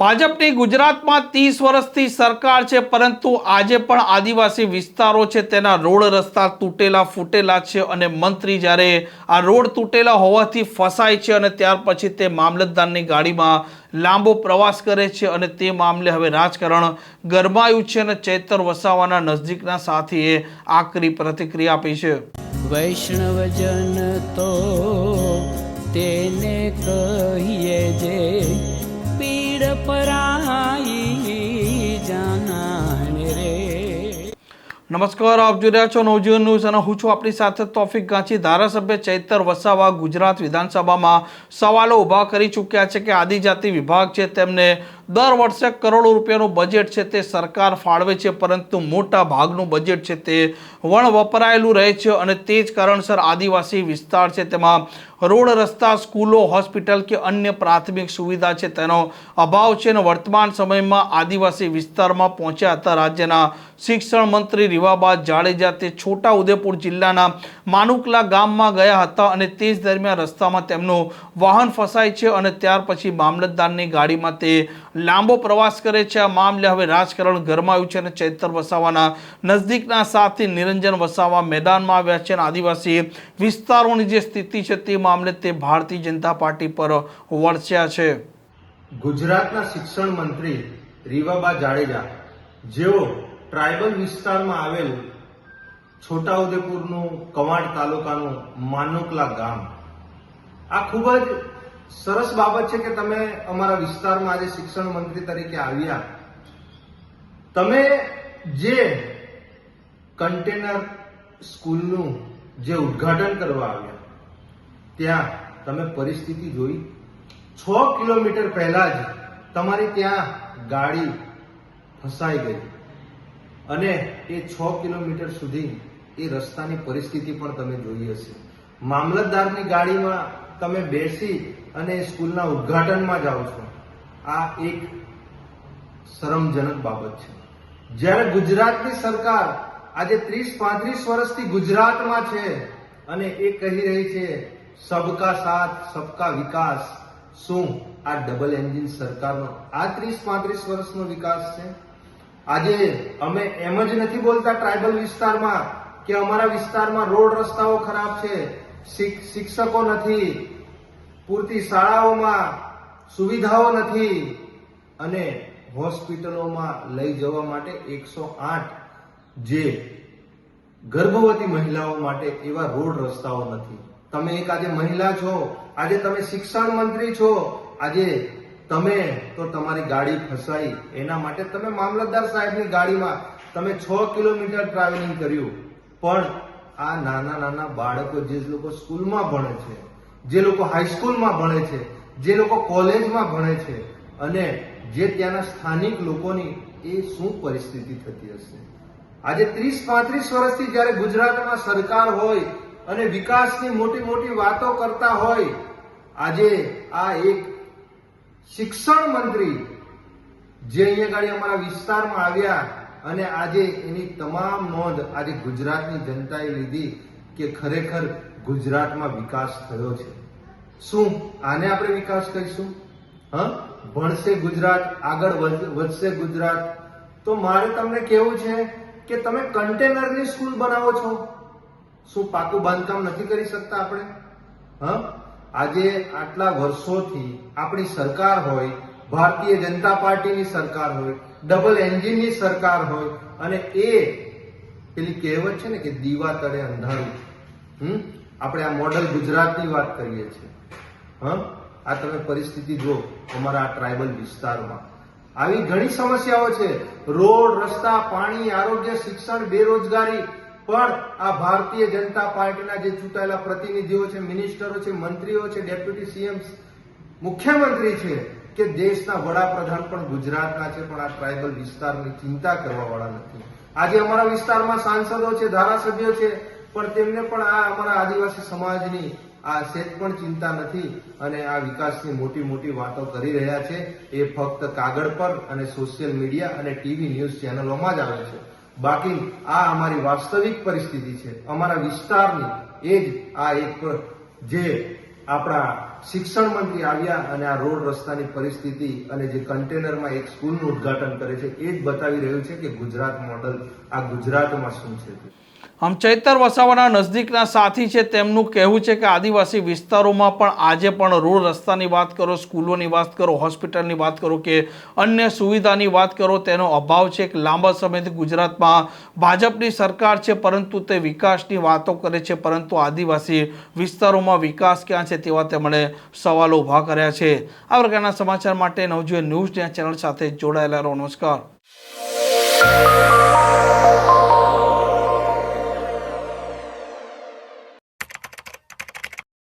ભાજપની ગુજરાતમાં 30 વર્ષથી સરકાર છે, પરંતુ આજે પણ આદિવાસી વિસ્તારો છે તેના રોડ રસ્તા તૂટેલા ફૂટેલા છે અને મંત્રી જ્યારે આ રોડ તૂટેલા હોવાથી ફસાય છે અને ત્યાર પછી તે મામલતદારની ગાડીમાં લાંબો પ્રવાસ કરે છે અને તે મામલે હવે રાજકારણ ગરમાયું છે અને ચૈતર વસાવાના નજદીકના સાથીએ આકરી પ્રતિક્રિયા આપી છે. વૈષ્ણવજન તો તેને કહીએ જે પીડ પરાઈ જાનાને રે. નમસ્કાર, આપ જોઈ રહ્યા છો નવજીવન ન્યૂઝ અને હું છું આપણી સાથે તોફિક ગાંચી. ધારાસભ્ય ચૈતર વસાવા ગુજરાત વિધાનસભામાં સવાલો ઊભા કરી ચૂક્યા છે કે આદિજાતિ વિભાગ છે તેમને દર વર્ષે કરોડો રૂપિયાનું બજેટ છે તે સરકાર ફાળવે છે, પરંતુ મોટા ભાગનું બજેટ છે તે વણ વપરાયેલું રહે છે અને તે જ કારણસર આદિવાસી વિસ્તાર છે તેમાં રોડ રસ્તા, સ્કૂલો, હોસ્પિટલ કે અન્ય પ્રાથમિક સુવિધા છે તેનો અભાવ છે અને વર્તમાન સમયમાં આદિવાસી વિસ્તારમાં પહોંચ્યા હતા રાજ્યના શિક્ષણ મંત્રી રીવાબા જાડેજા. તે છોટા ઉદેપુર જિલ્લાના માનુકલા ગામમાં ગયા હતા અને તે જ દરમિયાન રસ્તામાં તેમનું વાહન ફસાય છે અને ત્યાર પછી મામલતદારની ગાડીમાં તે લાંબો પ્રવાસ કરે છે. આ મામલે હવે રાજકારણ ગરમાયું છે અને ચૈતર વસાવાના નજદીકના સાથી નિરંજન વસાવા મેદાનમાં આવ્યા છે અને આદિવાસી વિસ્તારોની જે સ્થિતિ છે તે મામલે તે ભારતીય જનતા પાર્ટી પર વરસ્યા છે. ગુજરાતના શિક્ષણ મંત્રી રીવાબા જાડેજા, જેઓ ટ્રાઇબલ વિસ્તારમાં આવેલ છોટાઉદેપુરનું કવાંટ તાલુકાનું માનુકલા ગામ, આ ખૂબ જ સરસ બાબત છે કે તમે અમારા વિસ્તારમાં આજે શિક્ષણ મંત્રી તરીકે આવ્યા. તમે જે કન્ટેનર સ્કૂલનું જે ઉદ્ઘાટન કરવા આવ્યા ત્યાં તમે પરિસ્થિતિ જોઈ. 6 કિલોમીટર પહેલા જ તમારી ત્યાં ગાડી ફસાઈ ગઈ અને એ 6 કિલોમીટર સુધી એ રસ્તાની પરિસ્થિતિ પણ તમે જોઈ હશે. મામલતદારની ગાડીમાં તમે બેસી અને સ્કૂલના ઉદ્ઘાટનમાં જાઓ છો. આ એક શરમજનક બાબત છે. જ્યારે ગુજરાતની સરકાર આજે 30-35 વર્ષથી ગુજરાતમાં છે અને એ કહી રહી છે સબકા સાથ સબકા વિકાસ, શું આ ડબલ એન્જિન સરકારનો આ 30-35 વર્ષનો વિકાસ છે? આજે અમે એમ જ નથી બોલતા ટ્રાઇબલ વિસ્તારમાં કે અમારા વિસ્તારમાં રોડ રસ્તાઓ ખરાબ છે, શિક્ષકો નથી, પૂરતી શાળાઓમાં સુવિધાઓ નથી અને હોસ્પિટલોમાં લઈ જવા માટે 108 જે ગર્ભવતી મહિલાઓ માટે એવા રોડ રસ્તાઓ નથી. તમે એક આજે મહિલા છો, આજે તમે શિક્ષણ મંત્રી છો, આજે તમે તો તમારી ગાડી ફસાઈ એના માટે તમે મામલતદાર સાહેબની ગાડીમાં તમે 6 કિલોમીટર ટ્રાવેલિંગ કર્યું. પણ આ નાના નાના બાળકો જે લોકો સ્કૂલમાં ભણે છે, જે લોકો હાઈસ્કૂલમાં ભણે છે, જે લોકો કોલેજમાં ભણે છે અને જે ત્યાંના સ્થાનિક લોકોની એ શું પરિસ્થિતિ થતી હશે? આજે 30-35 વર્ષથી જ્યારે ગુજરાતમાં સરકાર હોય અને વિકાસની મોટી મોટી વાતો કરતા હોય, આજે આ એક શિક્ષણ મંત્રી જે અહીંયા ગાડી અમારા વિસ્તારમાં આવ્યા અને આજે એની તમામ નોંધ આજે ગુજરાતની જનતાએ લીધી કે ખરેખર ગુજરાતમાં વિકાસ થયો છે. શું આને આપણે વિકાસ કહીશું? ભણશે ગુજરાત, આગળ વધશે ગુજરાત. તો મારે તમને કહેવું છે કે તમે કન્ટેનરની સ્કૂલ બનાવો છો, શું પાકું બાંધકામ નથી કરી શકતા આપણે? આજે આટલા વર્ષોથી આપણી સરકાર હોય, ભારતીય જનતા પાર્ટીની સરકાર હોય, ડબલ એન્જિનની સરકાર હોય અને એ પેલી કહેવત છે ને કે દીવા તળે અંધારું. આપણે આ મોડલ ગુજરાતની વાત કરીએ છીએ. આ તમે પરિસ્થિતિ જો અમારા આ ટ્રાઇબલ વિસ્તારમાં આવી ઘણી સમસ્યાઓ છે. રોડ, રસ્તા, પાણી, આરોગ્ય, શિક્ષણ, બેરોજગારી. પણ આ ભારતીય જનતા પાર્ટીના જે ચૂંટાયેલા પ્રતિનિધિઓ છે, મિનિસ્ટરો છે, મંત્રીઓ છે, ડેપ્યુટી સીએમ, મુખ્યમંત્રી છે કે દેશના વડાપ્રધાન પણ ગુજરાતના છે, પણ આ ટ્રાઇબલ વિસ્તારની ચિંતા કરવાવાળા નથી. આજે અમારા વિસ્તારમાં સાંસદો છે, ધારાસભ્યો છે, પણ તેમને પણ આ અમારા આદિવાસી સમાજની આ સેજ પણ ચિંતા નથી અને આ વિકાસની મોટી મોટી વાતો કરી રહ્યા છે. એ ફક્ત કાગળ પર અને સોશિયલ મીડિયા અને ટીવી ન્યૂઝ ચેનલોમાં જ આવે છે. બાકી આ અમારી વાસ્તવિક પરિસ્થિતિ છે અમારા વિસ્તારની. એ જ આ એક જે આપણા શિક્ષણ મંત્રી આવ્યા અને આ રોડ રસ્તાની પરિસ્થિતિ અને જે કન્ટેનરમાં એક સ્કૂલનું ઉદ્ઘાટન કરે છે એ જ બતાવી રહ્યું છે કે ગુજરાત મોડલ આ ગુજરાતમાં શું છે. આમ ચૈતર વસાવાના નજદીકના સાથી છે તેમનું કહેવું છે કે આદિવાસી વિસ્તારોમાં પણ આજે પણ રોડ રસ્તાની વાત કરો, સ્કૂલોની વાત કરો, હોસ્પિટલની વાત કરો કે અન્ય સુવિધાની વાત કરો, તેનો અભાવ છે. કે લાંબા સમયથી ગુજરાતમાં ભાજપની સરકાર છે પરંતુ તે વિકાસની વાતો કરે છે પરંતુ આદિવાસી વિસ્તારોમાં વિકાસ ક્યાં છે તેવા તેમણે સવાલો ઊભા કર્યા છે. આ પ્રકારના સમાચાર માટે નવજીવન ન્યૂઝ ચેનલ સાથે જોડાયેલા રહો. નમસ્કાર.